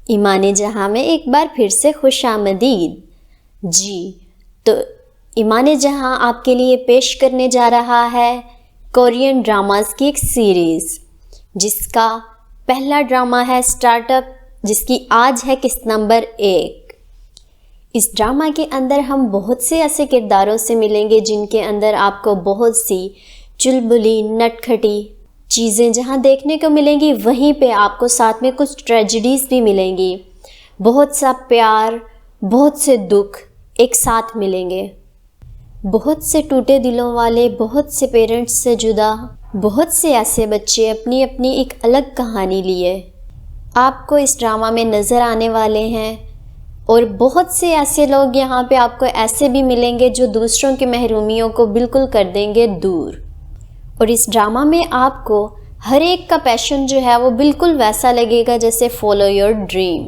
ईमान जहाँ में एक बार फिर से खुश आमदीद। जी, तो ईमान जहाँ आपके लिए पेश करने जा रहा है कोरियन ड्रामास की एक सीरीज़, जिसका पहला ड्रामा है स्टार्टअप, जिसकी आज है किस्त नंबर 1। इस ड्रामा के अंदर हम बहुत से ऐसे किरदारों से मिलेंगे जिनके अंदर आपको बहुत सी चुलबुली नटखटी चीज़ें जहाँ देखने को मिलेंगी, वहीं पे आपको साथ में कुछ ट्रेजेडीज़ भी मिलेंगी। बहुत सा प्यार, बहुत से दुख एक साथ मिलेंगे। बहुत से टूटे दिलों वाले, बहुत से पेरेंट्स से जुदा, बहुत से ऐसे बच्चे अपनी अपनी एक अलग कहानी लिए आपको इस ड्रामा में नज़र आने वाले हैं। और बहुत से ऐसे लोग यहाँ पे आपको ऐसे भी मिलेंगे जो दूसरों की महरूमियों को बिल्कुल कर देंगे दूर। और इस ड्रामा में आपको हर एक का पैशन जो है वो बिल्कुल वैसा लगेगा जैसे फॉलो योर ड्रीम।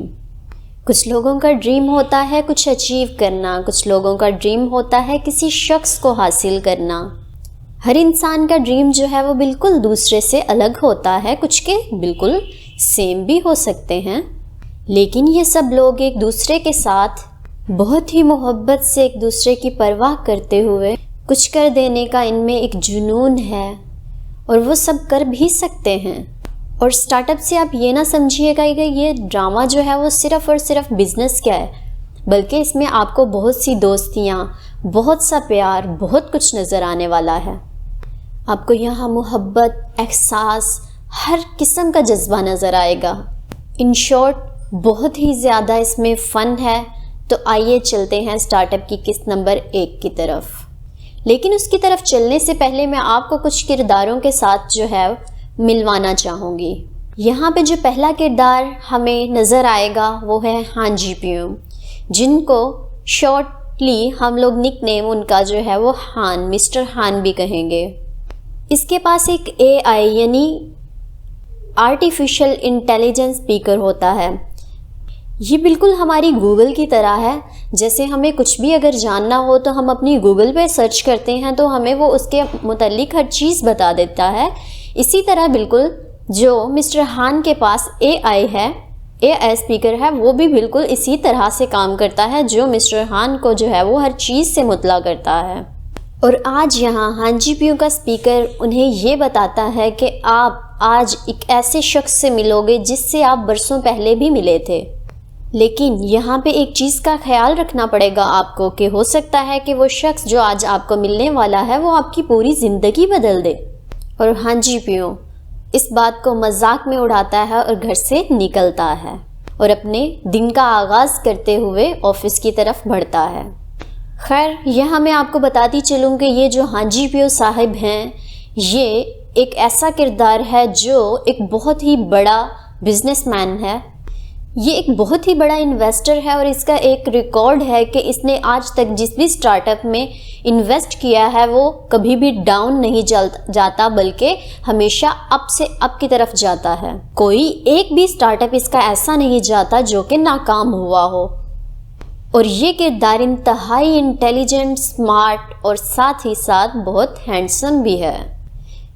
कुछ लोगों का ड्रीम होता है कुछ अचीव करना, कुछ लोगों का ड्रीम होता है किसी शख्स को हासिल करना। हर इंसान का ड्रीम जो है वो बिल्कुल दूसरे से अलग होता है, कुछ के बिल्कुल सेम भी हो सकते हैं। लेकिन ये सब लोग एक दूसरे के साथ बहुत ही मोहब्बत से एक दूसरे की परवाह करते हुए कुछ कर देने का इनमें एक जुनून है, और वो सब कर भी सकते हैं। और स्टार्टअप से आप ये ना समझिएगा कि ये ड्रामा जो है वो सिर्फ़ और सिर्फ बिज़नेस क्या है, बल्कि इसमें आपको बहुत सी दोस्तियाँ, बहुत सा प्यार, बहुत कुछ नज़र आने वाला है। आपको यहाँ मोहब्बत, एहसास, हर किस्म का जज्बा नज़र आएगा। इन शॉर्ट बहुत ही ज़्यादा इसमें फ़न है। तो आइए चलते हैं स्टार्टअप की किस्त नंबर 1 की तरफ। लेकिन उसकी तरफ चलने से पहले मैं आपको कुछ किरदारों के साथ जो है मिलवाना चाहूँगी। यहाँ पे जो पहला किरदार हमें नज़र आएगा वो है हान जी प्यूम, जिनको शॉर्टली हम लोग निकनेम उनका जो है वो हान, मिस्टर हान भी कहेंगे। इसके पास एक AI यानी आर्टिफिशियल इंटेलिजेंस स्पीकर होता है। ये बिल्कुल हमारी गूगल की तरह है। जैसे हमें कुछ भी अगर जानना हो तो हम अपनी गूगल पे सर्च करते हैं तो हमें वो उसके मुतालिक हर चीज़ बता देता है। इसी तरह बिल्कुल जो मिस्टर हान के पास AI है, AI स्पीकर है, वो भी बिल्कुल इसी तरह से काम करता है जो मिस्टर हान को जो है वो हर चीज़ से मुतला करता है। और आज यहाँ हान जी प्यू का स्पीकर उन्हें ये बताता है कि आप आज एक ऐसे शख्स से मिलोगे जिससे आप बरसों पहले भी मिले थे। लेकिन यहाँ पे एक चीज़ का ख्याल रखना पड़ेगा आपको कि हो सकता है कि वो शख्स जो आज आपको मिलने वाला है वो आपकी पूरी ज़िंदगी बदल दे। और हान जी प्यू इस बात को मजाक में उड़ाता है और घर से निकलता है और अपने दिन का आगाज़ करते हुए ऑफिस की तरफ बढ़ता है। खैर, यहाँ मैं आपको बताती चलूँ कि ये जो हान जी प्यू साहिब हैं, ये एक ऐसा किरदार है जो एक बहुत ही बड़ा बिजनेसमैन है। ये एक बहुत ही बड़ा इन्वेस्टर है और इसका एक रिकॉर्ड है कि इसने आज तक जिस भी स्टार्टअप में इन्वेस्ट किया है वो कभी भी डाउन नहीं जाता, बल्कि हमेशा अप से अप की तरफ जाता है। कोई एक भी स्टार्टअप इसका ऐसा नहीं जाता जो कि नाकाम हुआ हो। और ये किरदार इंतहाई इंटेलिजेंट, स्मार्ट और साथ ही साथ बहुत हैंडसम भी है।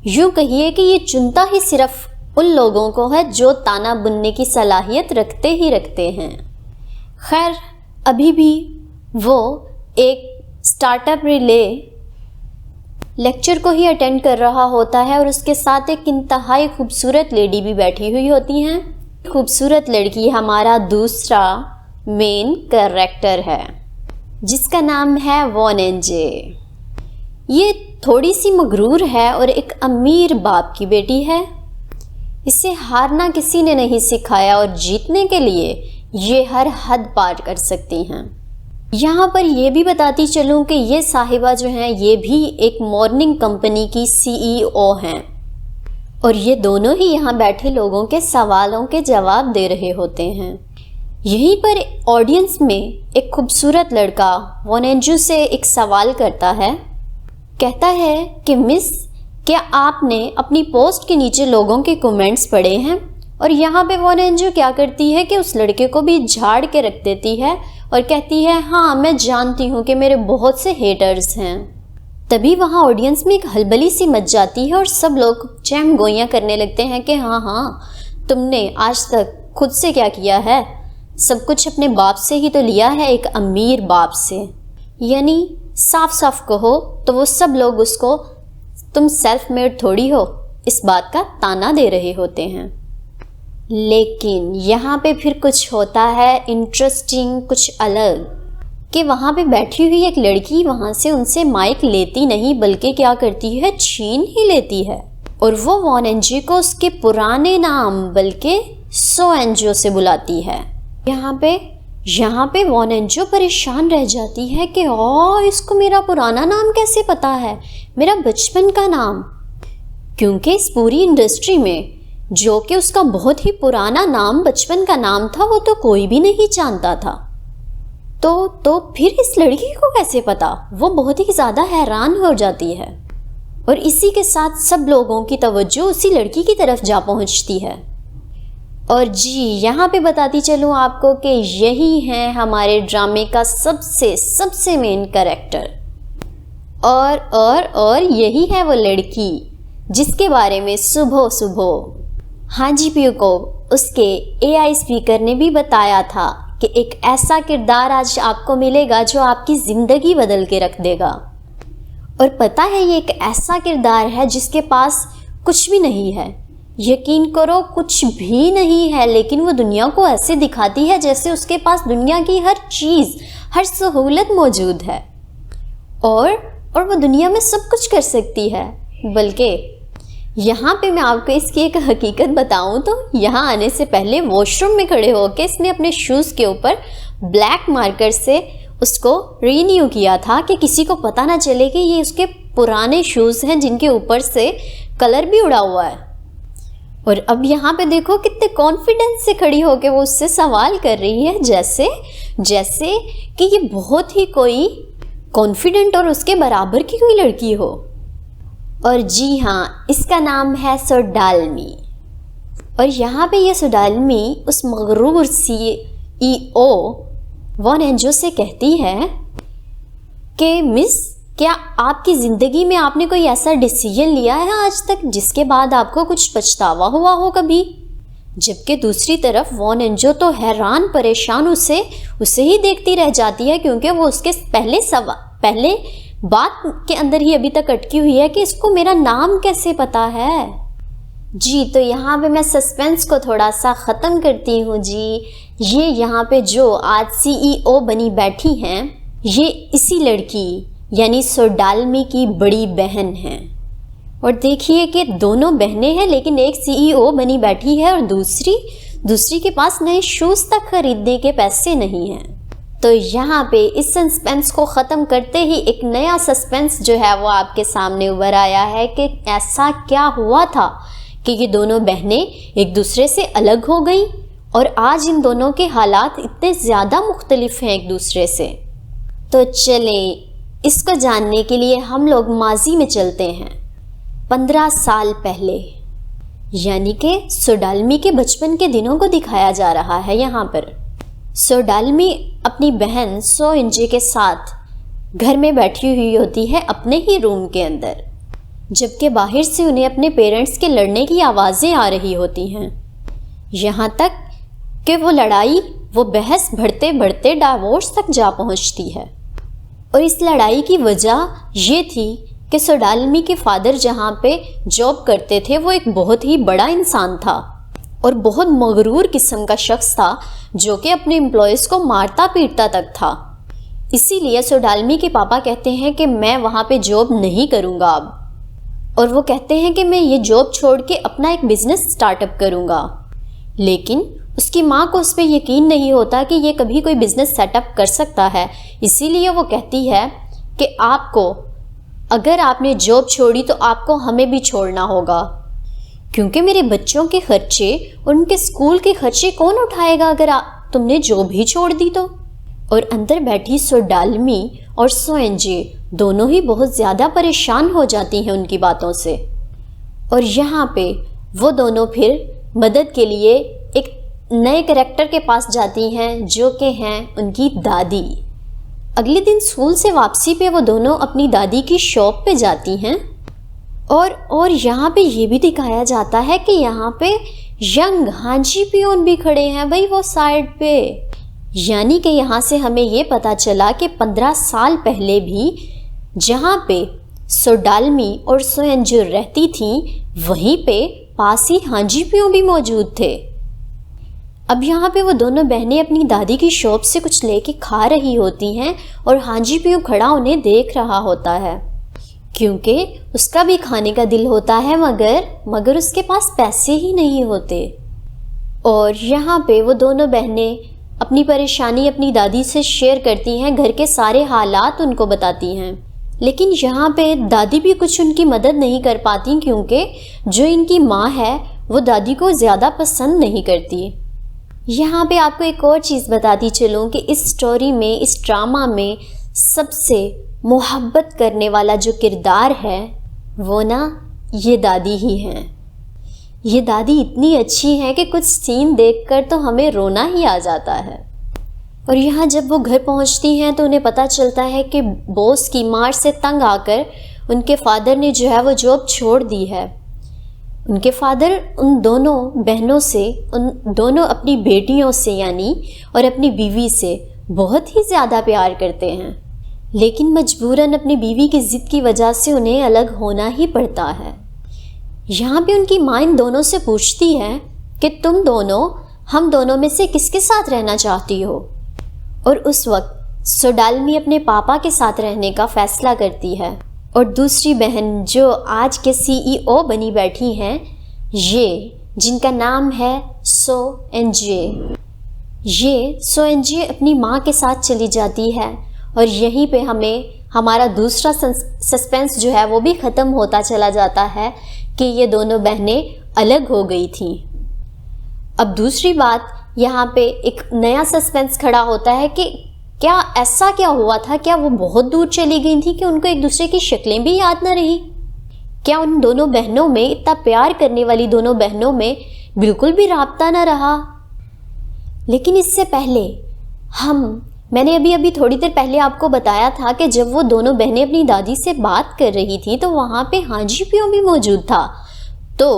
यूँ कहिए कि ये चुनता ही सिर्फ उन लोगों को है जो ताना बुनने की सलाहियत रखते ही रखते हैं। खैर, अभी भी वो एक स्टार्टअप रिले लेक्चर को ही अटेंड कर रहा होता है और उसके साथ एक इंतहाई खूबसूरत लेडी भी बैठी हुई होती हैं। खूबसूरत लड़की हमारा दूसरा मेन कैरेक्टर है जिसका नाम है वॉन एनजे। ये थोड़ी सी मगरूर है और एक अमीर बाप की बेटी है। इसे हारना किसी ने नहीं सिखाया और जीतने के लिए ये हर हद पार कर सकती हैं। यहाँ पर यह भी बताती चलूँ कि ये साहिबा जो हैं ये भी एक मॉर्निंग कंपनी की CEO हैं और ये दोनों ही यहाँ बैठे लोगों के सवालों के जवाब दे रहे होते हैं। यहीं पर ऑडियंस में एक खूबसूरत लड़का वॉन एनजू से एक सवाल करता है। कहता है कि मिस, क्या आपने अपनी पोस्ट के नीचे लोगों के कमेंट्स पढ़े हैं? और यहाँ पे वॉन एनजू क्या करती है कि उस लड़के को भी झाड़ के रख देती है और कहती है, हाँ मैं जानती हूँ कि मेरे बहुत से हेटर्स हैं। तभी वहाँ ऑडियंस में एक हलबली सी मच जाती है और सब लोग चहम गोइयाँ करने लगते हैं कि हाँ तुमने आज तक खुद से क्या किया है? सब कुछ अपने बाप से ही तो लिया है, एक अमीर बाप से। यानी साफ साफ कहो तो वो सब लोग उसको तुम सेल्फ मेड थोड़ी हो इस बात का ताना दे रहे होते हैं। लेकिन यहाँ पे फिर कुछ होता है इंटरेस्टिंग, कुछ अलग, कि वहाँ पे बैठी हुई एक लड़की वहाँ से उनसे माइक लेती नहीं बल्कि क्या करती है, छीन ही लेती है और वो वॉन एनजी को उसके पुराने नाम बल्कि सो एनजियो से बुलाती है। यहाँ पे वॉन एनजियो परेशान रह जाती है कि इसको मेरा पुराना नाम कैसे पता है, मेरा बचपन का नाम, क्योंकि इस पूरी इंडस्ट्री में जो कि उसका बहुत ही पुराना नाम बचपन का नाम था वो तो कोई भी नहीं जानता था। तो फिर इस लड़की को कैसे पता? वो बहुत ही ज़्यादा हैरान हो जाती है और इसी के साथ सब लोगों की तवज्जो उसी लड़की की तरफ जा पहुंचती है। और जी यहाँ पे बताती चलूँ आपको कि यही है हमारे ड्रामे का सबसे मेन कैरेक्टर और यही है वो लड़की जिसके बारे में सुबह हाँ जी पीयू को उसके एआई स्पीकर ने भी बताया था कि एक ऐसा किरदार आज आपको मिलेगा जो आपकी ज़िंदगी बदल के रख देगा। और पता है ये एक ऐसा किरदार है जिसके पास कुछ भी नहीं है, यकीन करो कुछ भी नहीं है, लेकिन वो दुनिया को ऐसे दिखाती है जैसे उसके पास दुनिया की हर चीज़, हर सहूलत मौजूद है और वो दुनिया में सब कुछ कर सकती है। बल्कि यहाँ पे मैं आपको इसकी एक हकीकत बताऊँ तो यहाँ आने से पहले वॉशरूम में खड़े होकर इसने अपने शूज़ के ऊपर ब्लैक मार्कर से उसको रीन्यू किया था कि किसी को पता ना चले कि ये उसके पुराने शूज़ हैं जिनके ऊपर से कलर भी उड़ा हुआ है। और अब यहाँ पे देखो कितने कॉन्फिडेंस से खड़ी होकर वो उससे सवाल कर रही है जैसे कि ये बहुत ही कोई कॉन्फिडेंट और उसके बराबर की कोई लड़की हो। और जी हाँ, इसका नाम है सोडाल्मी। और यहाँ पे ये सोडाल्मी उस मगरूर CEO वॉन एनजियो से कहती है कि मिस, क्या आपकी ज़िंदगी में आपने कोई ऐसा डिसीजन लिया है आज तक जिसके बाद आपको कुछ पछतावा हुआ हो कभी? जबकि दूसरी तरफ वॉन एनजियो तो हैरान परेशान उसे ही देखती रह जाती है, क्योंकि वो उसके पहले बात के अंदर ही अभी तक अटकी हुई है कि इसको मेरा नाम कैसे पता है। जी तो यहाँ पे मैं सस्पेंस को थोड़ा सा ख़त्म करती हूँ जी। ये यहाँ पे जो आज CEO बनी बैठी हैं ये इसी लड़की यानी सोडाल्मी की बड़ी बहन है। और देखिए कि दोनों बहनें हैं लेकिन एक CEO बनी बैठी है और दूसरी के पास नए शूज़ तक खरीदने के पैसे नहीं हैं। तो यहाँ पे इस सस्पेंस को ख़त्म करते ही एक नया सस्पेंस जो है वो आपके सामने उभर आया है कि ऐसा क्या हुआ था कि ये दोनों बहनें एक दूसरे से अलग हो गई और आज इन दोनों के हालात इतने ज़्यादा मुख्तलिफ हैं एक दूसरे से। तो चलें इसको जानने के लिए हम लोग माजी में चलते हैं 15 साल पहले, यानी कि सोडाल्मी के बचपन के दिनों को दिखाया जा रहा है यहाँ पर। सोडाल्मी अपनी बहन सो एनजी के साथ घर में बैठी हुई होती है अपने ही रूम के अंदर, जबकि बाहर से उन्हें अपने पेरेंट्स के लड़ने की आवाज़ें आ रही होती हैं। यहाँ तक कि वो बहस बढ़ते बढ़ते डाइवोर्स तक जा पहुँचती है। और इस लड़ाई की वजह ये थी कि सोडाल्मी के फादर जहाँ पे जॉब करते थे वो एक बहुत ही बड़ा इंसान था और बहुत मगरूर किस्म का शख्स था जो कि अपने एम्प्लॉयज़ को मारता पीटता तक था। इसीलिए सोडाल्मी के पापा कहते हैं कि मैं वहाँ पे जॉब नहीं करूँगा अब, और वो कहते हैं कि मैं ये जॉब छोड़ के अपना एक बिज़नेस स्टार्टअप करूँगा। लेकिन उसकी माँ को उस पर यकीन नहीं होता कि ये कभी कोई बिज़नेस सेटअप कर सकता है। इसीलिए वो कहती है कि आपको, अगर आपने जॉब छोड़ी तो आपको हमें भी छोड़ना होगा, क्योंकि मेरे बच्चों के खर्चे और उनके स्कूल के खर्चे कौन उठाएगा अगर तुमने जॉब ही छोड़ दी तो। और अंदर बैठी सोडाल्मी और सो एनजी दोनों ही बहुत ज़्यादा परेशान हो जाती हैं उनकी बातों से। और यहाँ पे वो दोनों फिर मदद के लिए एक नए कैरेक्टर के पास जाती हैं जो कि हैं उनकी दादी। अगले दिन स्कूल से वापसी पे वो दोनों अपनी दादी की शॉप पे जाती हैं और यहाँ पे ये भी दिखाया जाता है कि यहाँ पे यंग हांजी पियोन भी खड़े हैं भाई वो साइड पे। यानी कि यहाँ से हमें ये पता चला कि 15 साल पहले भी जहाँ पे सोडालमी और सोएंजू रहती थी वहीं पे पास ही हांजी पियों भी मौजूद थे। अब यहाँ पे वो दोनों बहनें अपनी दादी की शॉप से कुछ लेके खा रही होती हैं और हांजी पियों खड़ा उन्हें देख रहा होता है, क्योंकि उसका भी खाने का दिल होता है मगर उसके पास पैसे ही नहीं होते। और यहाँ पे वो दोनों बहनें अपनी परेशानी अपनी दादी से शेयर करती हैं, घर के सारे हालात उनको बताती हैं। लेकिन यहाँ पे दादी भी कुछ उनकी मदद नहीं कर पाती, क्योंकि जो इनकी माँ है वो दादी को ज़्यादा पसंद नहीं करती। यहाँ पे आपको एक और चीज़ बताती चलूँ कि इस स्टोरी में, इस ड्रामा में सबसे मोहब्बत करने वाला जो किरदार है वो ना ये दादी ही हैं। ये दादी इतनी अच्छी हैं कि कुछ सीन देखकर तो हमें रोना ही आ जाता है। और यहाँ जब वो घर पहुँचती हैं तो उन्हें पता चलता है कि बॉस की मार से तंग आकर उनके फादर ने जो है वो जॉब छोड़ दी है। उनके फादर उन दोनों बहनों से, उन दोनों अपनी बेटियों से यानी और अपनी बीवी से बहुत ही ज़्यादा प्यार करते हैं, लेकिन मजबूरन अपनी बीवी की ज़िद की वजह से उन्हें अलग होना ही पड़ता है। यहाँ पे उनकी माँ इन दोनों से पूछती है कि तुम दोनों हम दोनों में से किसके साथ रहना चाहती हो। और उस वक्त सोडालमी अपने पापा के साथ रहने का फ़ैसला करती है और दूसरी बहन जो आज के CEO बनी बैठी हैं, ये जिनका नाम है सोएंजे, ये सोएंजे अपनी माँ के साथ चली जाती है। और यहीं पे हमें हमारा दूसरा सस्पेंस जो है वो भी ख़त्म होता चला जाता है कि ये दोनों बहनें अलग हो गई थीं। अब दूसरी बात, यहाँ पे एक नया सस्पेंस खड़ा होता है कि क्या ऐसा क्या हुआ था, क्या वो बहुत दूर चली गई थी कि उनको एक दूसरे की शक्लें भी याद न रही? क्या उन दोनों बहनों में, इतना प्यार करने वाली दोनों बहनों में बिल्कुल भी राब्ता न रहा? लेकिन इससे पहले मैंने अभी थोड़ी देर पहले आपको बताया था कि जब वो दोनों बहनें अपनी दादी से बात कर रही थी तो वहाँ पे हांजी पियों भी मौजूद था। तो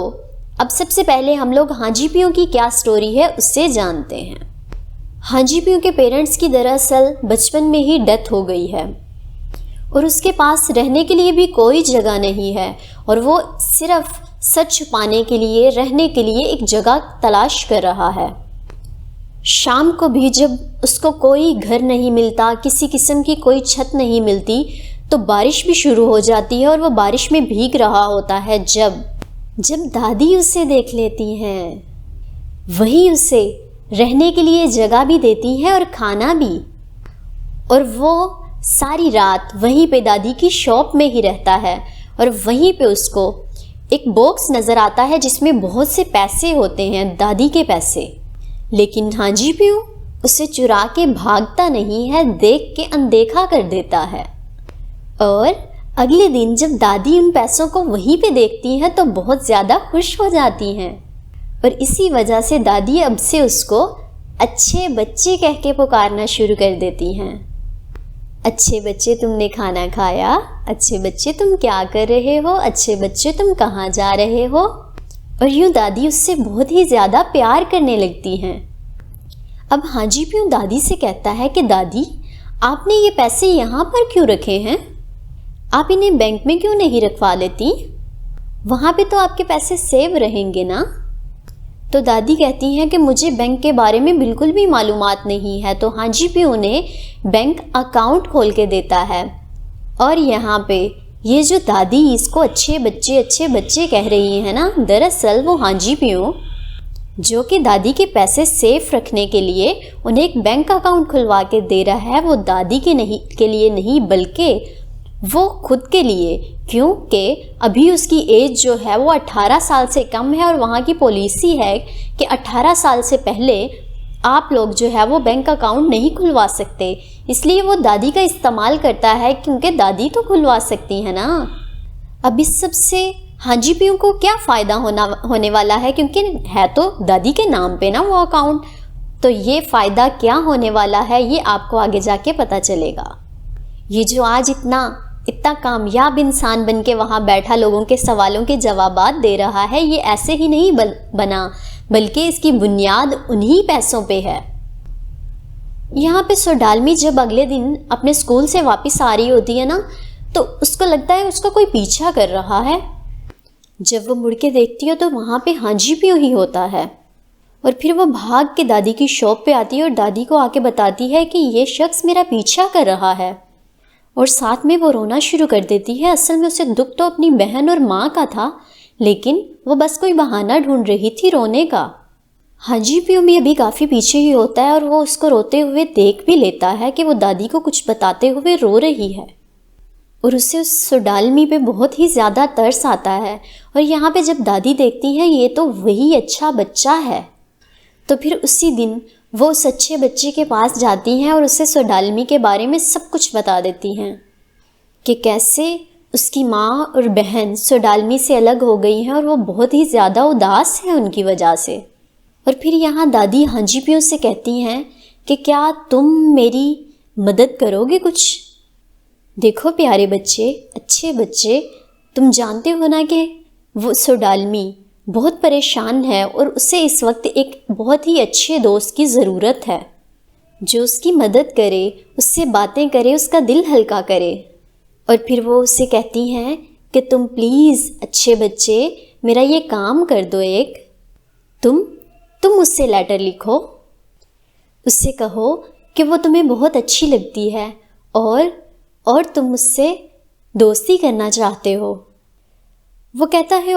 अब सबसे पहले हम लोग हांजी पियों की क्या स्टोरी है उससे जानते हैं। हांजी पियों के पेरेंट्स की दरअसल बचपन में ही डेथ हो गई है और उसके पास रहने के लिए भी कोई जगह नहीं है और वो सिर्फ सच छुपाने के लिए, रहने के लिए एक जगह तलाश कर रहा है। शाम को भी जब उसको कोई घर नहीं मिलता, किसी किस्म की कोई छत नहीं मिलती, तो बारिश भी शुरू हो जाती है और वो बारिश में भीग रहा होता है जब दादी उसे देख लेती हैं। वही उसे रहने के लिए जगह भी देती है और खाना भी, और वो सारी रात वहीं पे दादी की शॉप में ही रहता है। और वहीं पे उसको एक बॉक्स नज़र आता है जिसमें बहुत से पैसे होते हैं, दादी के पैसे। लेकिन हांजी पियों उसे चुरा के भागता नहीं है, देख के अनदेखा कर देता है। और अगले दिन जब दादी उन पैसों को वहीं पे देखती हैं तो बहुत ज़्यादा खुश हो जाती हैं और इसी वजह से दादी अब से उसको अच्छे बच्चे कह के पुकारना शुरू कर देती हैं। अच्छे बच्चे तुमने खाना खाया, अच्छे बच्चे तुम क्या कर रहे हो, अच्छे बच्चे तुम कहाँ जा रहे हो। और यूँ दादी उससे बहुत ही ज़्यादा प्यार करने लगती हैं। अब हांजी पियों दादी से कहता है कि दादी आपने ये पैसे यहाँ पर क्यों रखे हैं, आप इन्हें बैंक में क्यों नहीं रखवा लेती, वहाँ पे तो आपके पैसे सेव रहेंगे ना। तो दादी कहती हैं कि मुझे बैंक के बारे में बिल्कुल भी मालूमात नहीं है। तो हांजी पियों ने बैंक अकाउंट खोल के देता है और यहाँ पे ये जो दादी इसको अच्छे बच्चे कह रही है ना, दरअसल वो हांजी पियों जो कि दादी के पैसे सेफ रखने के लिए उन्हें एक बैंक अकाउंट खुलवा के दे रहा है, वो दादी के लिए नहीं बल्कि वो खुद के लिए, क्योंकि अभी उसकी एज जो है वो 18 साल से कम है और वहाँ की पॉलिसी है कि 18 साल से पहले आप लोग जो है वो बैंक अकाउंट नहीं खुलवा सकते। इसलिए वो दादी का इस्तेमाल करता है क्योंकि दादी तो खुलवा सकती है ना। अब इस सब से हांजी पियों को क्या फ़ायदा होने वाला है, क्योंकि है तो दादी के नाम पे ना वो अकाउंट, तो ये फ़ायदा क्या होने वाला है ये आपको आगे जाके पता चलेगा। ये जो आज इतना कामयाब इंसान बन के वहाँ बैठा लोगों के सवालों के जवाबात दे रहा है, ये ऐसे ही नहीं बना, बल्कि इसकी बुनियाद उन्हीं पैसों पे है। यहाँ पे सोडालमी जब अगले दिन अपने स्कूल से वापस आ रही होती है ना, तो उसको लगता है उसका कोई पीछा कर रहा है। जब वो मुड़ के देखती है तो वहाँ पे हांजीपियो ही होता है, और फिर वो भाग के दादी की शॉप पे आती है और दादी को आके बताती है कि ये शख्स मेरा पीछा कर रहा है, और साथ में वो रोना शुरू कर देती है। असल में उसे दुख तो अपनी बहन और माँ का था, लेकिन वो बस कोई बहाना ढूंढ रही थी रोने का। हांजीपियो भी अभी काफ़ी पीछे ही होता है और वो उसको रोते हुए देख भी लेता है कि वो दादी को कुछ बताते हुए रो रही है, और उससे उस सोडालमी पे बहुत ही ज़्यादा तरस आता है। और यहाँ पे जब दादी देखती है ये तो वही अच्छा बच्चा है, तो फिर उसी दिन वो उस अच्छे बच्चे के पास जाती हैं और उसे सोडालमी के बारे में सब कुछ बता देती हैं कि कैसे उसकी माँ और बहन सोडालमी से अलग हो गई हैं और वो बहुत ही ज़्यादा उदास है उनकी वजह से। और फिर यहाँ दादी हांजीपियो से कहती हैं कि क्या तुम मेरी मदद करोगे कुछ? देखो प्यारे बच्चे, अच्छे बच्चे, तुम जानते हो ना कि वो सोडालमी बहुत परेशान है और उसे इस वक्त एक बहुत ही अच्छे दोस्त की ज़रूरत है, जो उसकी मदद करे, उससे बातें करे, उसका दिल हल्का करे। और फिर वो उससे कहती हैं कि तुम प्लीज़ अच्छे बच्चे मेरा ये काम कर दो, एक तुम उससे लेटर लिखो, उससे कहो कि वो तुम्हें बहुत अच्छी लगती है और तुम उससे दोस्ती करना चाहते हो। वो कहता है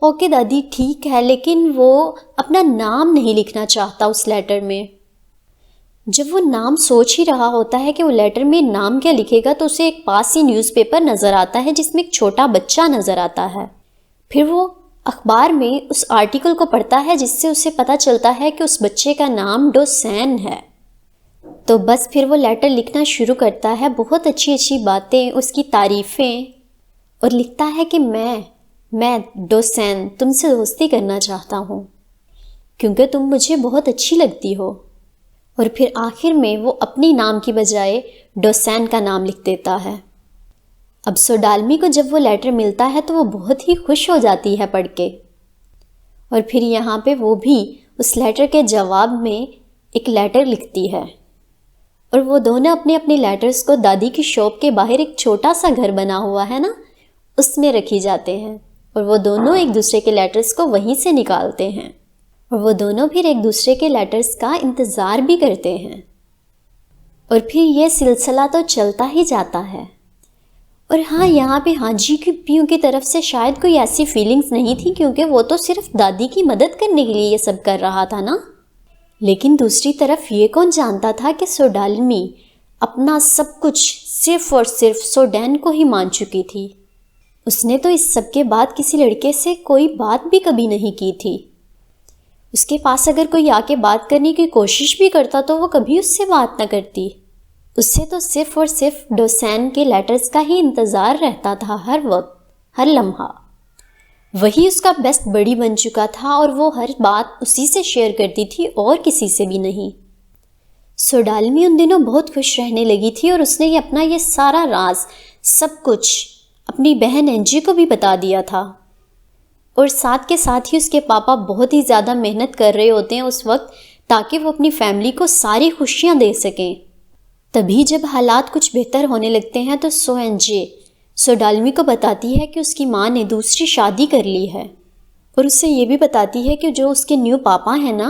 ओके दादी ठीक है, लेकिन वो अपना नाम नहीं लिखना चाहता उस लेटर में। जब वो नाम सोच ही रहा होता है कि वो लेटर में नाम क्या लिखेगा, तो उसे एक पास ही न्यूज़पेपर नज़र आता है जिसमें एक छोटा बच्चा नज़र आता है। फिर वो अखबार में उस आर्टिकल को पढ़ता है जिससे उसे पता चलता है कि उस बच्चे का नाम डोसैन है। तो बस फिर वो लेटर लिखना शुरू करता है, बहुत अच्छी अच्छी बातें, उसकी तारीफ़ें, और लिखता है कि मैं डोसैन तुमसे दोस्ती करना चाहता हूँ क्योंकि तुम मुझे बहुत अच्छी लगती हो। और फिर आखिर में वो अपनी नाम की बजाय डोसैन का नाम लिख देता है। अब सोडालमी को जब वो लेटर मिलता है तो वो बहुत ही खुश हो जाती है पढ़ के, और फिर यहाँ पे वो भी उस लेटर के जवाब में एक लेटर लिखती है, और वो दोनों अपने अपने लेटर्स को दादी की शॉप के बाहर एक छोटा सा घर बना हुआ है ना, उसमें रखी जाते हैं, और वो दोनों एक दूसरे के लेटर्स को वहीं से निकालते हैं, और वो दोनों फिर एक दूसरे के लेटर्स का इंतज़ार भी करते हैं। और फिर ये सिलसिला तो चलता ही जाता है। और हाँ, यहाँ पे हांजीपियो की तरफ से शायद कोई ऐसी फीलिंग्स नहीं थी, क्योंकि वो तो सिर्फ दादी की मदद करने के लिए ये सब कर रहा था ना। लेकिन दूसरी तरफ ये कौन जानता था कि सोडालमी अपना सब कुछ सिर्फ और सिर्फ सोडैन को ही मान चुकी थी। उसने तो इस सब के बाद किसी लड़के से कोई बात भी कभी नहीं की थी। उसके पास अगर कोई आके बात करने की कोशिश भी करता तो वो कभी उससे बात न करती। उससे तो सिर्फ और सिर्फ डोसैन के लेटर्स का ही इंतज़ार रहता था, हर वक्त, हर लम्हा। वही उसका बेस्ट बडी बन चुका था और वो हर बात उसी से शेयर करती थी और किसी से भी नहीं। सोडालमी उन दिनों बहुत खुश रहने लगी थी और उसने अपना ये सारा राज, सब कुछ अपनी बहन एंजी को भी बता दिया था। और साथ के साथ ही उसके पापा बहुत ही ज़्यादा मेहनत कर रहे होते हैं उस वक्त, ताकि वो अपनी फैमिली को सारी खुशियाँ दे सकें। तभी जब हालात कुछ बेहतर होने लगते हैं तो एंजी सोडालमी को बताती है कि उसकी माँ ने दूसरी शादी कर ली है, और उससे ये भी बताती है कि जो उसके न्यू पापा हैं ना,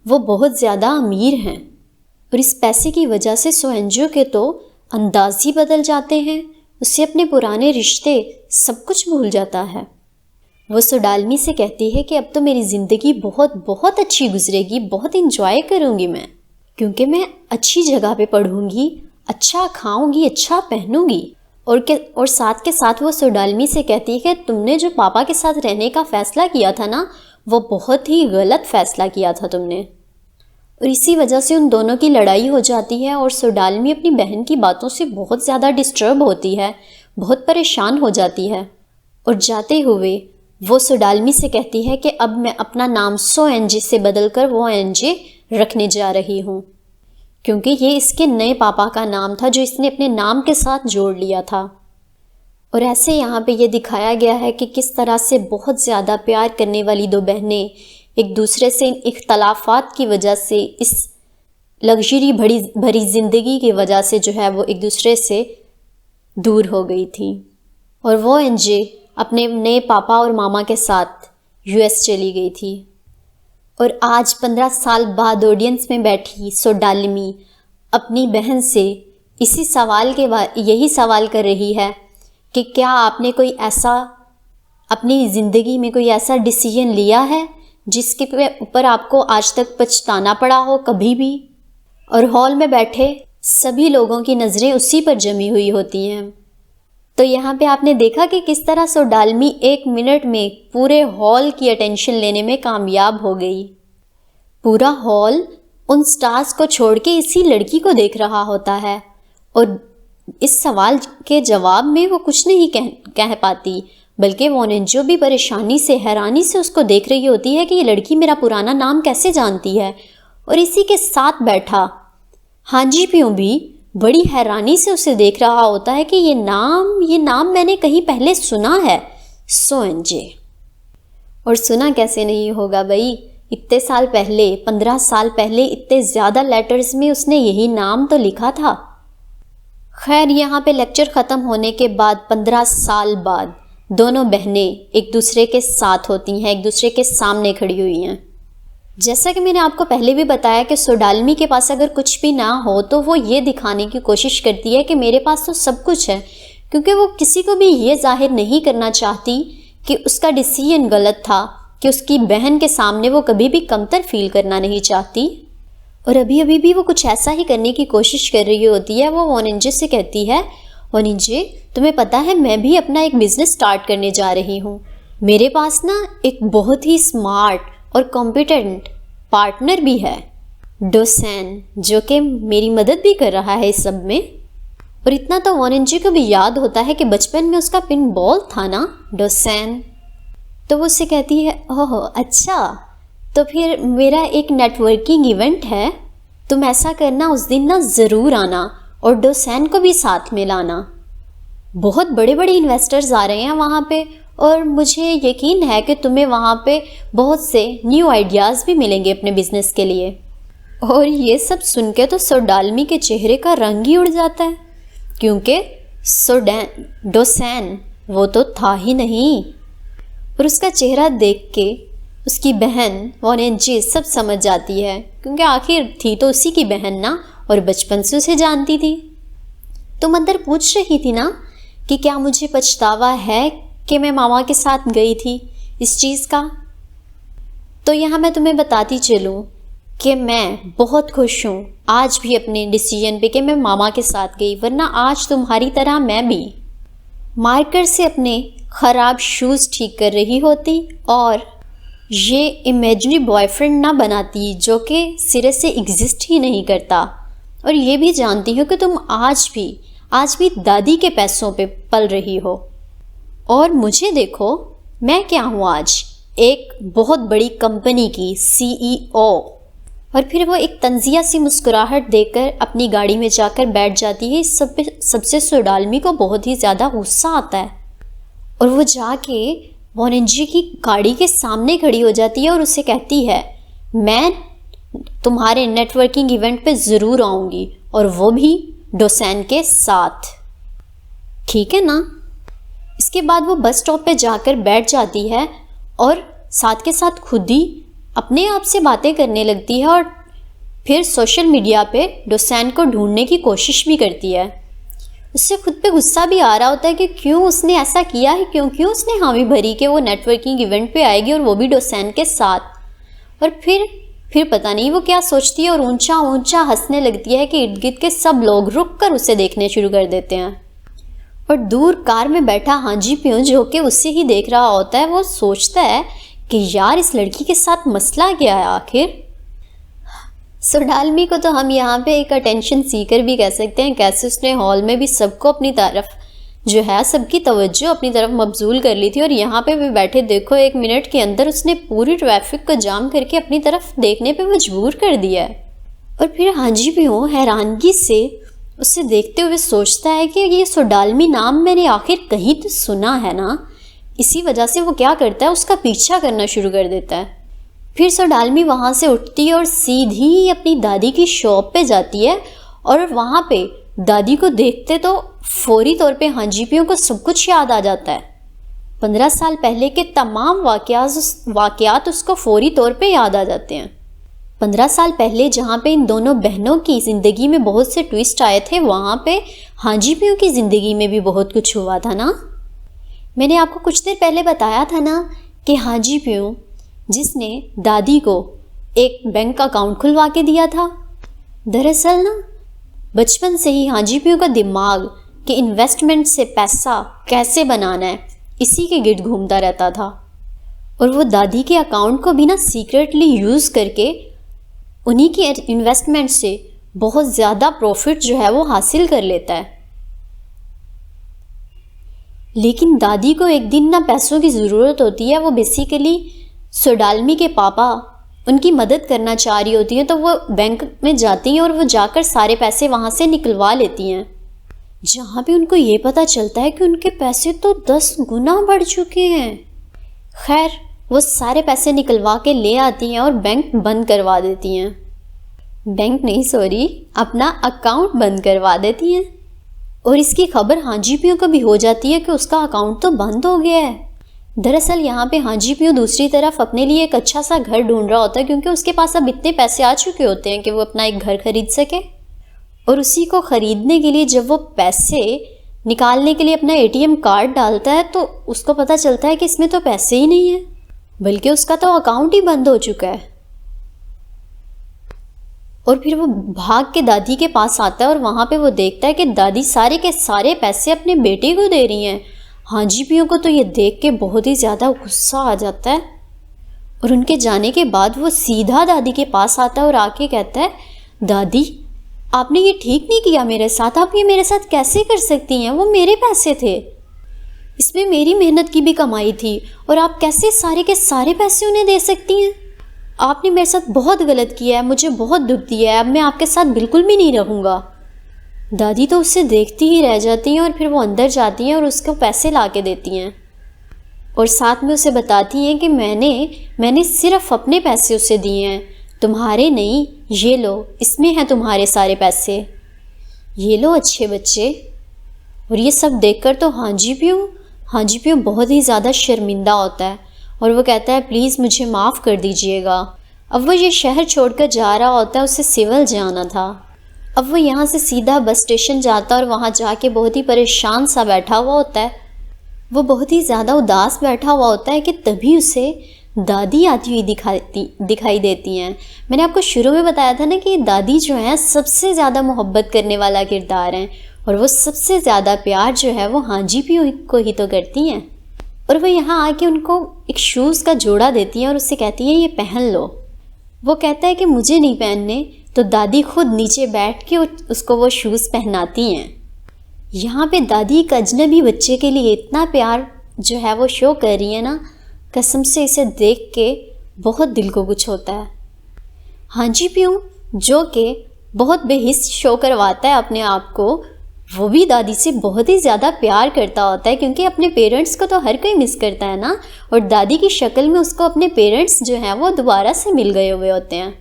वो बहुत ज़्यादा अमीर हैं, और इस पैसे की वजह से एंजी के तो अंदाज ही बदल जाते हैं। उससे अपने पुराने रिश्ते सब कुछ भूल जाता है। वो सोडालमी से कहती है कि अब तो मेरी ज़िंदगी बहुत बहुत अच्छी गुजरेगी, बहुत इंजॉय करूँगी मैं, क्योंकि मैं अच्छी जगह पे पढ़ूँगी, अच्छा खाऊँगी, अच्छा पहनूँगी। और साथ के साथ वो सोडालमी से कहती है कि तुमने जो पापा के साथ रहने का फ़ैसला किया था ना, वो बहुत ही गलत फ़ैसला किया था तुमने। और इसी वजह से उन दोनों की लड़ाई हो जाती है और सोडालमी अपनी बहन की बातों से बहुत ज़्यादा डिस्टर्ब होती है, बहुत परेशान हो जाती है। और जाते हुए वो सोडालमी से कहती है कि अब मैं अपना नाम एंजी से बदलकर वो एंजी रखने जा रही हूँ, क्योंकि ये इसके नए पापा का नाम था जो इसने अपने नाम के साथ जोड़ लिया था। और ऐसे यहाँ पे ये दिखाया गया है कि किस तरह से बहुत ज़्यादा प्यार करने वाली दो बहनें एक दूसरे से इन इख्तलाफात की वजह से, इस लग्जरी भरी ज़िंदगी की वजह से जो है वो एक दूसरे से दूर हो गई थी। और वो एनजे अपने नए पापा और मामा के साथ यूएस चली गई थी। और आज 15 साल बाद ऑडियंस में बैठी सोडालमी अपनी बहन से इसी सवाल के यही सवाल कर रही है कि क्या आपने कोई ऐसा अपनी ज़िंदगी में कोई ऐसा डिसीजन लिया है जिसके ऊपर आपको आज तक पछताना पड़ा हो कभी भी। और हॉल में बैठे सभी लोगों की नज़रें उसी पर जमी हुई होती हैं। तो यहाँ पे आपने देखा कि किस तरह सोडालमी 1 मिनट में पूरे हॉल की अटेंशन लेने में कामयाब हो गई। पूरा हॉल उन स्टार्स को छोड़ के इसी लड़की को देख रहा होता है और इस सवाल के जवाब में वो कुछ नहीं कह पाती, बल्कि वो जो भी परेशानी से, हैरानी से उसको देख रही होती है कि ये लड़की मेरा पुराना नाम कैसे जानती है। और इसी के साथ बैठा हांजी प्यों भी बड़ी हैरानी से उसे देख रहा होता है कि ये नाम मैंने कहीं पहले सुना है, सोएंजे। और सुना कैसे नहीं होगा भाई, इतने साल पहले, 15 साल पहले इतने ज़्यादा लेटर्स में उसने यही नाम तो लिखा था। खैर, यहाँ पे लेक्चर ख़त्म होने के बाद 15 साल बाद दोनों बहनें एक दूसरे के साथ होती हैं, एक दूसरे के सामने खड़ी हुई हैं। जैसा कि मैंने आपको पहले भी बताया कि सोडालमी के पास अगर कुछ भी ना हो तो वो ये दिखाने की कोशिश करती है कि मेरे पास तो सब कुछ है, क्योंकि वो किसी को भी ये जाहिर नहीं करना चाहती कि उसका डिसीजन गलत था, कि उसकी बहन के सामने वो कभी भी कमतर फील करना नहीं चाहती। और अभी भी वो कुछ ऐसा ही करने की कोशिश कर रही होती है। वो वोनिंजे से कहती है, वोनिंजे तुम्हें पता है मैं भी अपना एक बिज़नेस स्टार्ट करने जा रही हूँ। मेरे पास ना एक बहुत ही स्मार्ट और कॉम्पिटेंट पार्टनर भी है, डोसैन, जो कि मेरी मदद भी कर रहा है इस सब में। और इतना तो वोनिंजे को भी याद होता है कि बचपन में उसका पिन बॉल था ना, डोसैन। तो वो उससे कहती है, ओह अच्छा, तो फिर मेरा एक नेटवर्किंग इवेंट है, तुम ऐसा करना उस दिन ना ज़रूर आना और डोसैन को भी साथ में लाना। बहुत बड़े बड़े इन्वेस्टर्स आ रहे हैं वहाँ पे और मुझे यकीन है कि तुम्हें वहाँ पे बहुत से न्यू आइडियाज़ भी मिलेंगे अपने बिज़नेस के लिए। और ये सब सुन के तो सोडालमी के चेहरे का रंग ही उड़ जाता है, क्योंकि डोसैन वो तो था ही नहीं। और उसका चेहरा देख के उसकी बहन वोनिंजे सब समझ जाती है, क्योंकि आखिर थी तो उसी की बहन ना, और बचपन से उसे जानती थी। तुम अंदर पूछ रही थी ना कि क्या मुझे पछतावा है कि मैं मामा के साथ गई थी इस चीज़ का। तो यहाँ मैं तुम्हें बताती चलूँ कि मैं बहुत खुश हूँ आज भी अपने डिसीजन पे कि मैं मामा के साथ गई, वरना आज तुम्हारी तरह मैं भी मार्कर से अपने ख़राब शूज़ ठीक कर रही होती और ये इमेजिनरी बॉयफ्रेंड ना बनाती जो कि सिरे से एग्जिस्ट ही नहीं करता। और ये भी जानती हूँ कि तुम आज भी दादी के पैसों पे पल रही हो। और मुझे देखो, मैं क्या हूँ आज, एक बहुत बड़ी कंपनी की CEO। और फिर वो एक तंजिया सी मुस्कुराहट देकर अपनी गाड़ी में जाकर बैठ जाती है। इस सबसे सोडालमी को बहुत ही ज़्यादा गुस्सा आता है और वो जाके वोनिंजे की गाड़ी के सामने खड़ी हो जाती है और उसे कहती है, मैं तुम्हारे नेटवर्किंग इवेंट पे ज़रूर आऊँगी, और वो भी डोसैन के साथ, ठीक है ना। इसके बाद वो बस स्टॉप पे जाकर बैठ जाती है और साथ के साथ खुद ही अपने आप से बातें करने लगती है और फिर सोशल मीडिया पे डोसैन को ढूंढने की कोशिश भी करती है। उससे खुद पे गुस्सा भी आ रहा होता है कि क्यों उसने ऐसा किया है, क्यों उसने हामी भरी कि वो नेटवर्किंग इवेंट पे आएगी और वो भी डोसैन के साथ। और फिर पता नहीं वो क्या सोचती है और ऊंचा ऊंचा हंसने लगती है कि इर्द गिर्द के सब लोग रुक कर उसे देखने शुरू कर देते हैं। और दूर कार में बैठा हांजी प्यों जो कि उससे ही देख रहा होता है, वो सोचता है कि यार इस लड़की के साथ मसला क्या है आखिर। सोडालमी को तो हम यहाँ पे एक अटेंशन सीकर भी कह सकते हैं। कैसे उसने हॉल में भी सबको अपनी तरफ जो है, सबकी तवज्जो अपनी तरफ मबजूल कर ली थी, और यहाँ पे भी बैठे देखो 1 मिनट के अंदर उसने पूरी ट्रैफिक को जाम करके अपनी तरफ देखने पे मजबूर कर दिया है। और फिर हांजी प्यों हैरानगी से उसे देखते हुए सोचता है कि ये सोडालमी नाम मैंने आखिर कहीं तो सुना है ना। इसी वजह से वो क्या करता है, उसका पीछा करना शुरू कर देता है। फिर सौडालमी वहाँ से उठती है और सीधी अपनी दादी की शॉप पे जाती है और वहाँ पे दादी को देखते तो फौरी तौर पे हांजीपियों को सब कुछ याद आ जाता है। 15 साल पहले के तमाम वाक़यात उसको फौरी तौर पे याद आ जाते हैं। 15 साल पहले जहाँ पे इन दोनों बहनों की ज़िंदगी में बहुत से ट्विस्ट आए थे, वहाँ पे हांजीपियों की ज़िंदगी में भी बहुत कुछ हुआ था ना। मैंने आपको कुछ देर पहले बताया था ना कि हांजीपियों जिसने दादी को एक बैंक अकाउंट खुलवा के दिया था, दरअसल ना बचपन से ही हांजीपियों का दिमाग कि इन्वेस्टमेंट से पैसा कैसे बनाना है इसी के गिर्द घूमता रहता था। और वो दादी के अकाउंट को भी ना सीक्रेटली यूज़ करके उन्हीं की इन्वेस्टमेंट से बहुत ज़्यादा प्रॉफिट जो है वो हासिल कर लेता है। लेकिन दादी को एक दिन ना पैसों की ज़रूरत होती है। वो बेसिकली सौडालमी के पापा उनकी मदद करना चाह रही होती हैं, तो वो बैंक में जाती हैं और वो जाकर सारे पैसे वहाँ से निकलवा लेती हैं। जहाँ पे उनको ये पता चलता है कि उनके पैसे तो 10 गुना बढ़ चुके हैं। खैर वो सारे पैसे निकलवा के ले आती हैं और बैंक बंद करवा देती हैं। बैंक नहीं, सॉरी, अपना अकाउंट बंद करवा देती हैं। और इसकी खबर हांजीपियों को भी हो जाती है कि उसका अकाउंट तो बंद हो गया है। दरअसल यहाँ पे हांजीपियों दूसरी तरफ अपने लिए एक अच्छा सा घर ढूंढ रहा होता है, क्योंकि उसके पास अब इतने पैसे आ चुके होते हैं कि वो अपना एक घर खरीद सके। और उसी को ख़रीदने के लिए जब वो पैसे निकालने के लिए अपना एटीएम कार्ड डालता है तो उसको पता चलता है कि इसमें तो पैसे ही नहीं है, बल्कि उसका तो अकाउंट ही बंद हो चुका है। और फिर वो भाग के दादी के पास आता है और वहाँ पे वो देखता है कि दादी सारे के सारे पैसे अपने बेटे को दे रही हैं। हांजीपियों को तो ये देख के बहुत ही ज़्यादा गुस्सा आ जाता है और उनके जाने के बाद वो सीधा दादी के पास आता है और आके कहता है, दादी आपने ये ठीक नहीं किया मेरे साथ, आप ये मेरे साथ कैसे कर सकती हैं? वो मेरे पैसे थे, इसमें मेरी मेहनत की भी कमाई थी और आप कैसे सारे के सारे पैसे उन्हें दे सकती हैं? आपने मेरे साथ बहुत गलत किया है, मुझे बहुत दुख दिया है, अब मैं आपके साथ बिल्कुल भी नहीं रहूँगा। दादी तो उससे देखती ही रह जाती हैं और फिर वो अंदर जाती हैं और उसको पैसे ला के देती हैं और साथ में उसे बताती हैं कि मैंने सिर्फ अपने पैसे उसे दिए हैं, तुम्हारे नहीं, ये लो, इसमें हैं तुम्हारे सारे पैसे, ये लो अच्छे बच्चे। और ये सब देखकर तो हांजीपियों बहुत ही ज़्यादा शर्मिंदा होता है और वो कहता है, प्लीज़ मुझे माफ़ कर दीजिएगा। अब वो ये शहर छोड़कर जा रहा होता है, उसे सिविल जाना था। अब वो यहाँ से सीधा बस स्टेशन जाता है और वहाँ जाके बहुत ही परेशान सा बैठा हुआ होता है। वो बहुत ही ज़्यादा उदास बैठा हुआ होता है कि तभी उसे दादी आती हुई दिखाई देती हैं। मैंने आपको शुरू में बताया था ना कि दादी जो है सबसे ज़्यादा मोहब्बत करने वाला किरदार हैं और वो सबसे ज़्यादा प्यार जो है वो हांजीपियों को ही तो करती हैं। और वो यहाँ आके उनको एक शूज़ का जोड़ा देती हैं और उससे कहती हैं, ये पहन लो। वो कहता है कि मुझे नहीं पहनने, तो दादी खुद नीचे बैठ के उसको वो शूज़ पहनाती हैं। यहाँ पे दादी एक अजनबी बच्चे के लिए इतना प्यार जो है वो शो कर रही है ना, कसम से इसे देख के बहुत दिल को कुछ होता है। हांजीपियों जो कि बहुत बेहिस शो करवाता है अपने आप को, वो भी दादी से बहुत ही ज़्यादा प्यार करता होता है, क्योंकि अपने पेरेंट्स को तो हर कोई मिस करता है ना। और दादी की शक्ल में उसको अपने पेरेंट्स जो हैं वो दोबारा से मिल गए हुए होते हैं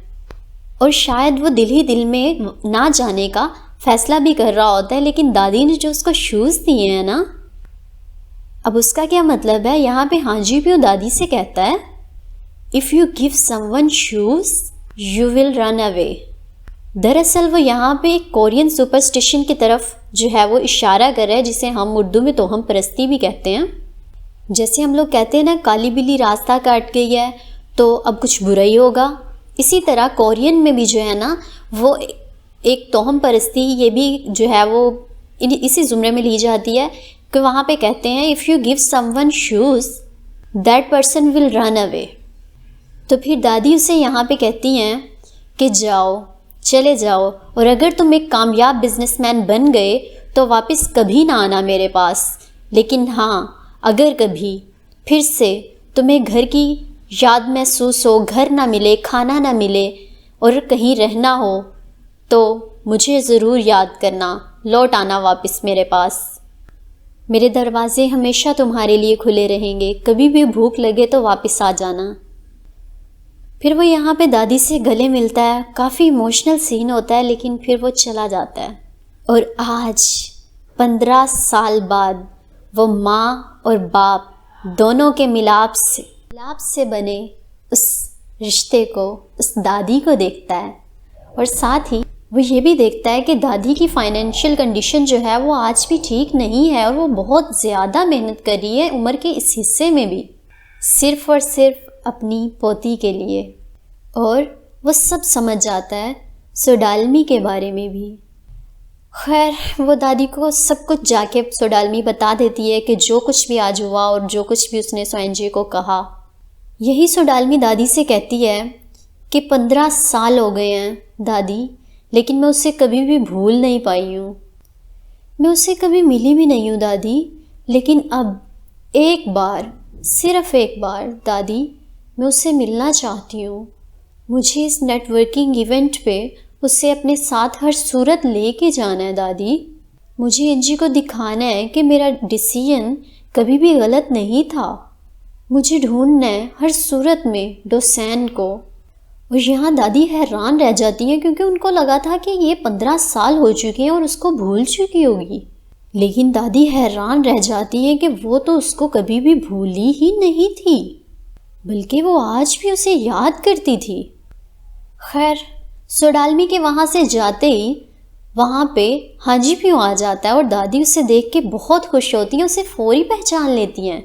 और शायद वो दिल ही दिल में ना जाने का फैसला भी कर रहा होता है। लेकिन दादी ने जो उसको शूज़ दिए हैं ना, अब उसका क्या मतलब है? यहाँ पे हांजीपियों दादी से कहता है, if you give someone shoes you will run away. दरअसल वो यहाँ पे एक कोरियन सुपरस्टिशन की तरफ जो है वो इशारा कर रहा है, जिसे हम उर्दू में तोहम परस्ती भी कहते हैं। जैसे हम लोग कहते हैं ना, काली बिल्ली रास्ता काट गई है तो अब कुछ बुरा ही होगा, इसी तरह कोरियन में भी जो है ना वो एक तोहम परस्ती ये भी जो है वो इसी ज़ुमरे में ली जाती है कि वहाँ पे कहते हैं, if you give someone shoes that person will run away. तो फिर दादी उसे यहाँ पे कहती हैं कि जाओ, चले जाओ, और अगर तुम एक कामयाब बिजनेसमैन बन गए तो वापस कभी ना आना मेरे पास। लेकिन हाँ, अगर कभी फिर से तुम्हें घर की याद महसूस हो, घर ना मिले, खाना ना मिले और कहीं रहना हो तो मुझे ज़रूर याद करना, लौट आना वापस मेरे पास। मेरे दरवाजे हमेशा तुम्हारे लिए खुले रहेंगे, कभी भी भूख लगे तो वापस आ जाना। फिर वो यहाँ पे दादी से गले मिलता है, काफ़ी इमोशनल सीन होता है, लेकिन फिर वो चला जाता है। और आज 15 साल बाद वो माँ और बाप दोनों के मिलाप से बने उस रिश्ते को, उस दादी को देखता है। और साथ ही वो ये भी देखता है कि दादी की फाइनेंशियल कंडीशन जो है वो आज भी ठीक नहीं है और वो बहुत ज़्यादा मेहनत कर रही है उम्र के इस हिस्से में भी, सिर्फ़ और सिर्फ अपनी पोती के लिए। और वो सब समझ जाता है सोडालमी के बारे में भी। खैर, वो दादी को सब कुछ जाके सोडालमी बता देती है कि जो कुछ भी आज हुआ और जो कुछ भी उसने सोएंजे को कहा। यही सोडालमी दादी से कहती है कि 15 साल हो गए हैं दादी, लेकिन मैं उसे कभी भी भूल नहीं पाई हूँ। मैं उससे कभी मिली भी नहीं हूँ दादी, लेकिन अब एक बार, सिर्फ़ एक बार दादी, मैं उससे मिलना चाहती हूँ। मुझे इस नेटवर्किंग इवेंट पे उससे अपने साथ हर सूरत लेके जाना है दादी। मुझे एंजी को दिखाना है कि मेरा डिसीजन कभी भी गलत नहीं था। मुझे ढूंढना है हर सूरत में डोसेन को। और यहाँ दादी हैरान रह जाती हैं क्योंकि उनको लगा था कि ये 15 साल हो चुके हैं और उसको भूल चुकी होगी, लेकिन दादी हैरान रह जाती हैं कि वो तो उसको कभी भी भूली ही नहीं थी, बल्कि वो आज भी उसे याद करती थी। खैर, सोडालमी के वहाँ से जाते ही वहाँ पे हाजी प्यों आ जाता है और दादी उसे देख के बहुत खुश होती हैं, उसे फौरी पहचान लेती हैं।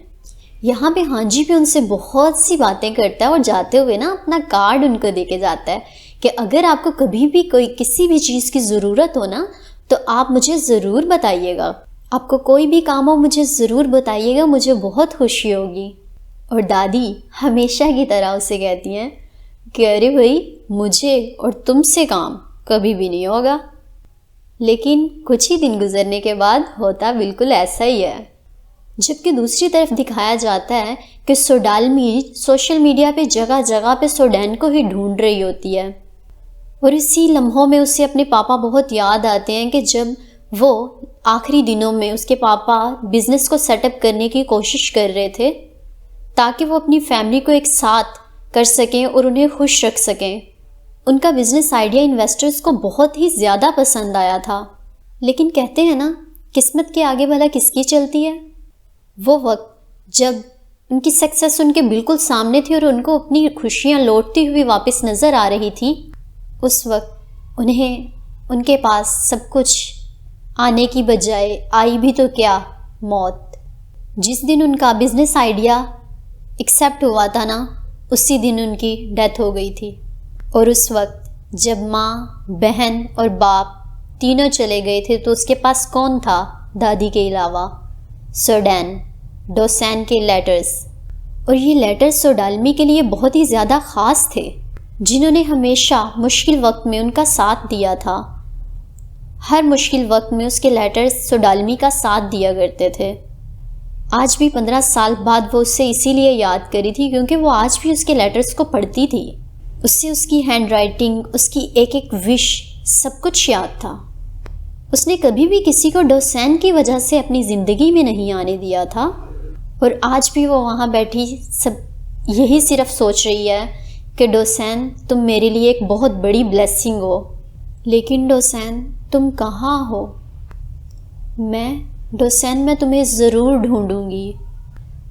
यहाँ पे हाजी भी उनसे बहुत सी बातें करता है और जाते हुए ना अपना कार्ड उनको दे के जाता है कि अगर आपको कभी भी कोई किसी भी चीज़ की ज़रूरत हो ना तो आप मुझे ज़रूर बताइएगा, आपको कोई भी काम हो मुझे ज़रूर बताइएगा, मुझे बहुत खुशी होगी। और दादी हमेशा की तरह उसे कहती हैं कि अरे भाई, मुझे और तुमसे काम कभी भी नहीं होगा। लेकिन कुछ ही दिन गुजरने के बाद होता बिल्कुल ऐसा ही है। जबकि दूसरी तरफ दिखाया जाता है कि सोडालमी सोशल मीडिया पे जगह जगह पे सोडैन को ही ढूंढ रही होती है और इसी लम्हों में उसे अपने पापा बहुत याद आते हैं कि जब वो आखिरी दिनों में उसके पापा बिज़नेस को सेटअप करने की कोशिश कर रहे थे ताकि वो अपनी फैमिली को एक साथ कर सकें और उन्हें खुश रख सकें। उनका बिज़नेस आइडिया इन्वेस्टर्स को बहुत ही ज़्यादा पसंद आया था, लेकिन कहते हैं ना, किस्मत के आगे भला किसकी चलती है। वो वक्त जब उनकी सक्सेस उनके बिल्कुल सामने थी और उनको अपनी खुशियाँ लौटती हुई वापस नज़र आ रही थी, उस वक्त उन्हें उनके पास सब कुछ आने की बजाय आई भी तो क्या, मौत। जिस दिन उनका बिज़नेस आइडिया एक्सेप्ट हुआ था ना, उसी दिन उनकी डेथ हो गई थी। और उस वक्त जब माँ, बहन और बाप तीनों चले गए थे तो उसके पास कौन था दादी के अलावा? सोडैन, डोसेन के लेटर्स। और ये लेटर्स सोडालमी के लिए बहुत ही ज़्यादा ख़ास थे, जिन्होंने हमेशा मुश्किल वक्त में उनका साथ दिया था। हर मुश्किल वक्त में उसके लेटर्स सोडालमी का साथ दिया करते थे। आज भी 15 साल बाद वो उससे इसीलिए याद करी थी क्योंकि वो आज भी उसके लेटर्स को पढ़ती थी। उससे उसकी हैंडराइटिंग, उसकी एक एक विश, सब कुछ याद था। उसने कभी भी किसी को डोसेन की वजह से अपनी ज़िंदगी में नहीं आने दिया था और आज भी वो वहाँ बैठी सब यही सिर्फ सोच रही है कि डोसेन, तुम मेरे लिए एक बहुत बड़ी ब्लेसिंग हो, लेकिन डोसेन तुम कहाँ हो? डोसेन, मैं तुम्हें ज़रूर ढूंढूंगी।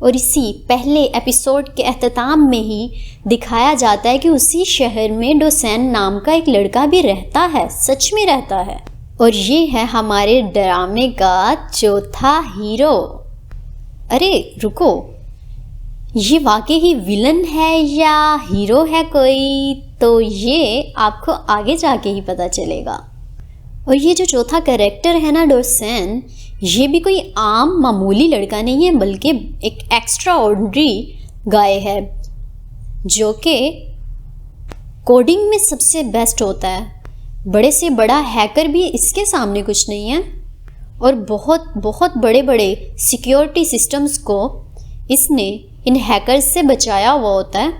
और इसी पहले एपिसोड के अख्ताम में ही दिखाया जाता है कि उसी शहर में डोसेन नाम का एक लड़का भी रहता है, सच में रहता है। और ये है हमारे ड्रामे का चौथा हीरो। अरे रुको, ये वाकई ही विलन है या हीरो है कोई? तो ये आपको आगे जाके ही पता चलेगा। और ये जो चौथा कैरेक्टर है ना डोसेन, ये भी कोई आम मामूली लड़का नहीं है, बल्कि एक एक्स्ट्रा ऑर्डिनरी गाय है जो कि कोडिंग में सबसे बेस्ट होता है। बड़े से बड़ा हैकर भी इसके सामने कुछ नहीं है और बहुत बहुत बड़े बड़े सिक्योरिटी सिस्टम्स को इसने इन हैकर्स से बचाया हुआ होता है।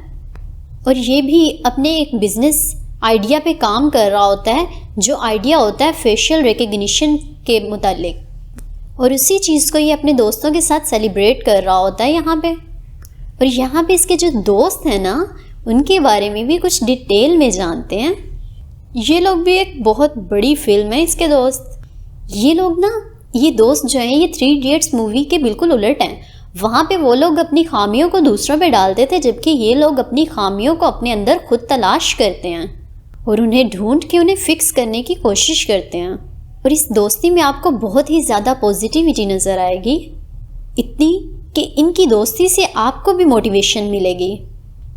और ये भी अपने एक बिज़नेस आइडिया पे काम कर रहा होता है, जो आइडिया होता है फेशियल रिकग्निशन के मुतालिक, और उसी चीज़ को ये अपने दोस्तों के साथ सेलिब्रेट कर रहा होता है यहाँ पे। और यहाँ पे इसके जो दोस्त हैं ना, उनके बारे में भी कुछ डिटेल में जानते हैं। ये लोग भी एक बहुत बड़ी फिल्म है इसके दोस्त। ये दोस्त जो हैं ये 3 इडियट्स मूवी के बिल्कुल उलट हैं। वहाँ पे वो लोग अपनी खामियों को दूसरों पे डालते थे, जबकि ये लोग अपनी खामियों को अपने अंदर खुद तलाश करते हैं और उन्हें ढूंढ के उन्हें फिक्स करने की कोशिश करते हैं। और इस दोस्ती में आपको बहुत ही ज़्यादा पॉजिटिविटी नज़र आएगी, इतनी कि इनकी दोस्ती से आपको भी मोटिवेशन मिलेगी।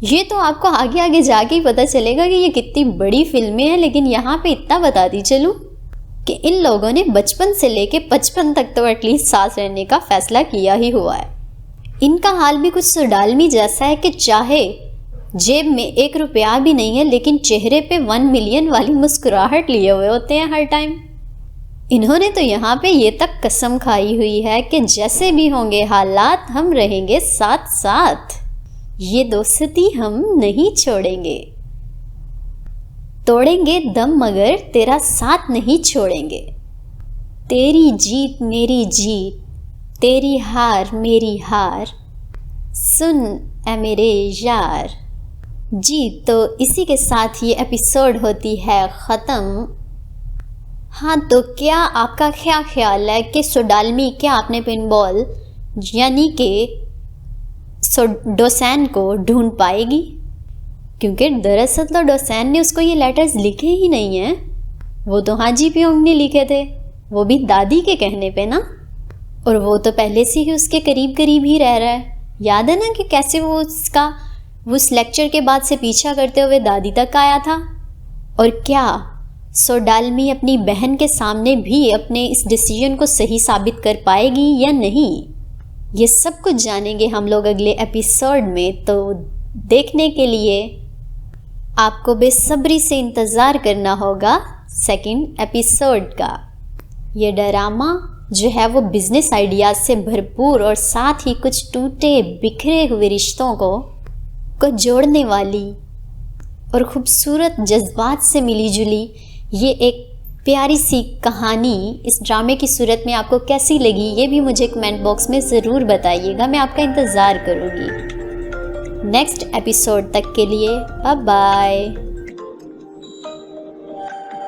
ये तो आपको आगे आगे जाके ही पता चलेगा कि ये कितनी बड़ी फिल्में हैं, लेकिन यहाँ पे इतना बताती चलूँ कि इन लोगों ने बचपन से लेके 55 तक तो एटलीस्ट साथ रहने का फैसला किया ही हुआ है। इनका हाल भी कुछ सुडालमी जैसा है कि चाहे जेब में 1 रुपया भी नहीं है, लेकिन चेहरे पे 1 मिलियन वाली मुस्कुराहट लिए हुए होते हैं हर टाइम। इन्होंने तो यहाँ पे ये तक कसम खाई हुई है कि जैसे भी होंगे हालात हम रहेंगे साथ साथ, ये दोस्ती हम नहीं छोड़ेंगे, तोड़ेंगे दम मगर तेरा साथ नहीं छोड़ेंगे। तेरी जीत मेरी जीत, तेरी हार मेरी हार, सुन ऐ मेरे यार। जी तो इसी के साथ ये एपिसोड होती है ख़त्म। हाँ, तो क्या आपका क्या ख्याल है कि सोडालमी क्या अपने पिनबॉल यानी कि डोसैन को ढूंढ पाएगी? क्योंकि दरअसल तो डोसैन ने उसको ये लेटर्स लिखे ही नहीं हैं, वो तो हाजी पियोंग ने लिखे थे, वो भी दादी के कहने पे ना। और वो तो पहले से ही उसके करीब करीब ही रह रहा है। याद है ना कि कैसे वो उस लेक्चर के बाद से पीछा करते हुए दादी तक आया था। और क्या सोडालमी अपनी बहन के सामने भी अपने इस डिसीजन को सही साबित कर पाएगी या नहीं, ये सब कुछ जानेंगे हम लोग अगले एपिसोड में। तो देखने के लिए आपको बेसब्री से इंतज़ार करना होगा सेकंड एपिसोड का। ये ड्रामा जो है वो बिज़नेस आइडियाज़ से भरपूर और साथ ही कुछ टूटे बिखरे हुए रिश्तों को जोड़ने वाली और ख़ूबसूरत जज्बात से मिली जुली ये एक प्यारी सी कहानी इस ड्रामे की सूरत में आपको कैसी लगी, ये भी मुझे कमेंट बॉक्स में ज़रूर बताइएगा। मैं आपका इंतज़ार करूँगी। नेक्स्ट एपिसोड तक के लिए बाय बाय।